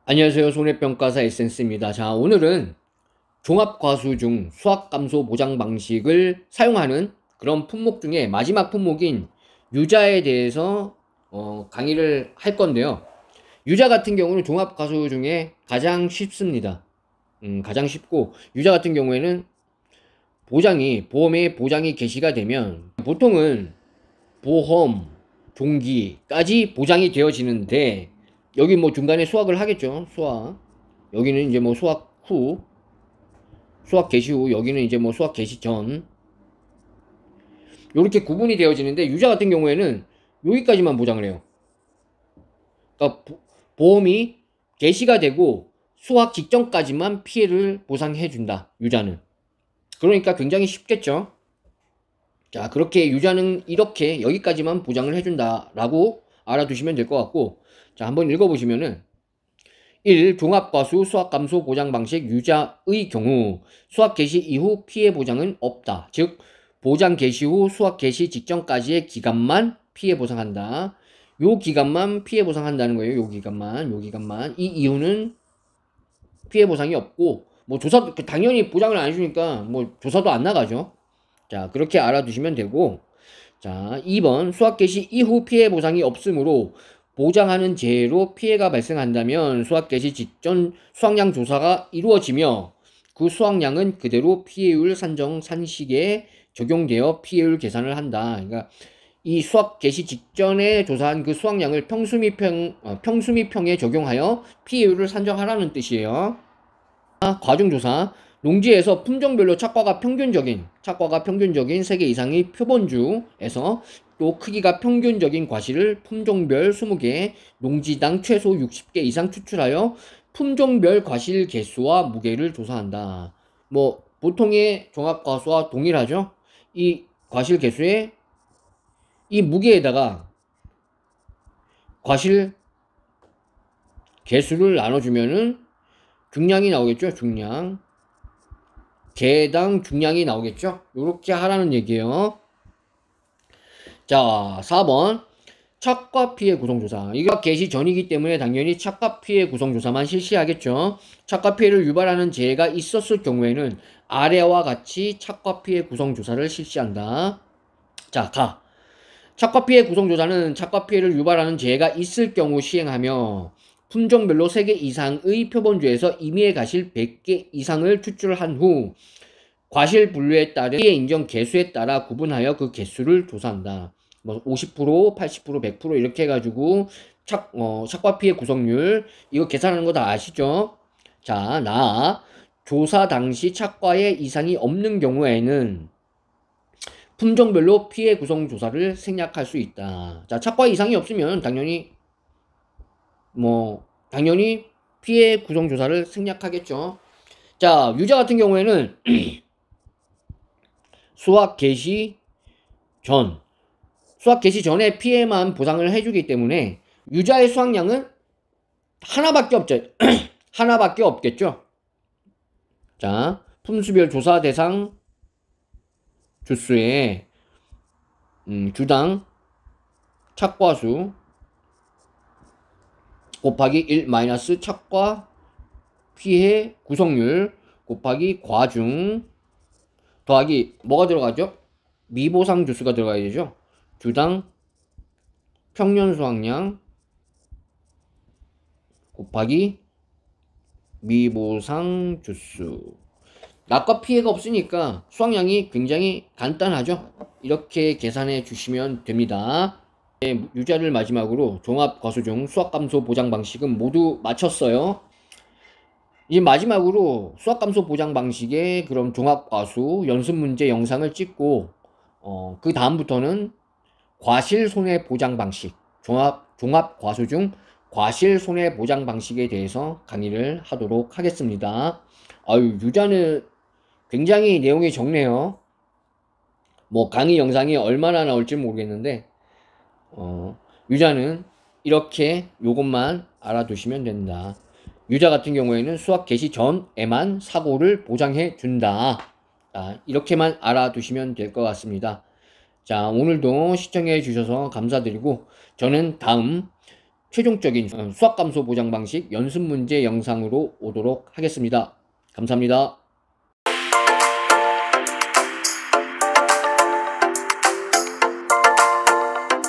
안녕하세요. 손해평가사 에센스입니다. 자, 오늘은 종합과수 중 수학감소 보장 방식을 사용하는 그런 품목 중에 마지막 품목인 유자에 대해서 강의를 할 건데요. 유자 같은 경우는 종합과수 중에 가장 쉽습니다. 가장 쉽고, 유자 같은 경우에는 보험의 보장이 개시가 되면 보통은 보험, 종기까지 보장이 되어지는데, 여기 뭐 중간에 수학을 하겠죠. 수학. 여기는 이제 뭐 수학 개시 후, 여기는 이제 뭐 수학 개시 전. 이렇게 구분이 되어지는데, 유자 같은 경우에는 여기까지만 보장을 해요. 그러니까 보험이 개시가 되고 수학 직전까지만 피해를 보상해 준다. 유자는. 그러니까 굉장히 쉽겠죠. 자, 그렇게 유자는 이렇게 여기까지만 보장을 해준다라고 알아두시면 될 것 같고, 자, 한번 읽어보시면은 1. 종합과수 수학감소 보장 방식 유자의 경우 수학 개시 이후 피해 보장은 없다. 즉, 보장 개시 후 수학 개시 직전까지의 기간만 피해 보상한다. 요 기간만 피해 보상한다는 거예요. 요 기간만. 이 이후는 피해 보상이 없고, 뭐 조사도 당연히 보장을 안 해주니까 뭐 조사도 안 나가죠. 자, 그렇게 알아두시면 되고, 자, 2번 수학 개시 이후 피해 보상이 없으므로 보장하는 재해로 피해가 발생한다면 수학 개시 직전 수확량 조사가 이루어지며 그 수확량은 그대로 피해율 산정 산식에 적용되어 피해율 계산을 한다. 그러니까 이 수학 개시 직전에 조사한 그 수확량을 평수미평에 적용하여 피해율을 산정하라는 뜻이에요. 과중조사 농지에서 품종별로 착과가 평균적인 3개 이상의 표본주에서 또 크기가 평균적인 과실을 품종별 20개, 농지당 최소 60개 이상 추출하여 품종별 과실 개수와 무게를 조사한다. 뭐 보통의 종합과수와 동일하죠. 이 과실 개수에 이 무게에다가 과실 개수를 나눠주면은 중량이 나오겠죠. 중량. 개당 중량이 나오겠죠. 이렇게 하라는 얘기예요. 자, 4번 착과 피해 구성조사. 이거 개시 전이기 때문에 당연히 착과 피해 구성조사만 실시하겠죠. 착과 피해를 유발하는 재해가 있었을 경우에는 아래와 같이 착과 피해 구성조사를 실시한다. 자, 가. 착과 피해 구성조사는 착과 피해를 유발하는 재해가 있을 경우 시행하며 품종별로 3개 이상의 표본주에서 임의의 과실 100개 이상을 추출한 후 과실 분류에 따른 피해 인정 개수에 따라 구분하여 그 개수를 조사한다. 뭐 50%, 80%, 100% 이렇게 해가지고 착과 피해 구성률 이거 계산하는 거 다 아시죠? 자, 조사 당시 착과에 이상이 없는 경우에는 품종별로 피해 구성 조사를 생략할 수 있다. 자, 착과 이상이 없으면 당연히 피해 구성 조사를 생략하겠죠. 자, 유자 같은 경우에는 수학 개시 전에 피해만 보상을 해주기 때문에 유자의 수확량은 하나밖에 없죠. 하나밖에 없겠죠. 자, 품수별 조사 대상 주수의 주당 착과수 곱하기 1 마이너스 착과 피해 구성률 곱하기 과중 더하기 뭐가 들어가죠? 미보상 주수가 들어가야 되죠. 주당 평년 수확량 곱하기 미보상 주수. 낙과 피해가 없으니까 수확량이 굉장히 간단하죠. 이렇게 계산해 주시면 됩니다. 유자를 마지막으로 종합과수중 수학감소 보장 방식은 모두 마쳤어요. 이제 마지막으로 수학감소 보장 방식의 그런 종합과수 연습문제 영상을 찍고 그 다음부터는 과실 손해 보장 방식 종합과수 중 과실 손해 보장 방식에 대해서 강의를 하도록 하겠습니다. 아유, 유자는 굉장히 내용이 적네요. 뭐 강의 영상이 얼마나 나올지 모르겠는데 유자는 이렇게 요것만 알아두시면 된다. 유자 같은 경우에는 수학 개시 전에만 사고를 보장해 준다. 이렇게만 알아두시면 될 것 같습니다. 자, 오늘도 시청해 주셔서 감사드리고 저는 다음 최종적인 수학감소 보장 방식 연습 문제 영상으로 오도록 하겠습니다. 감사합니다.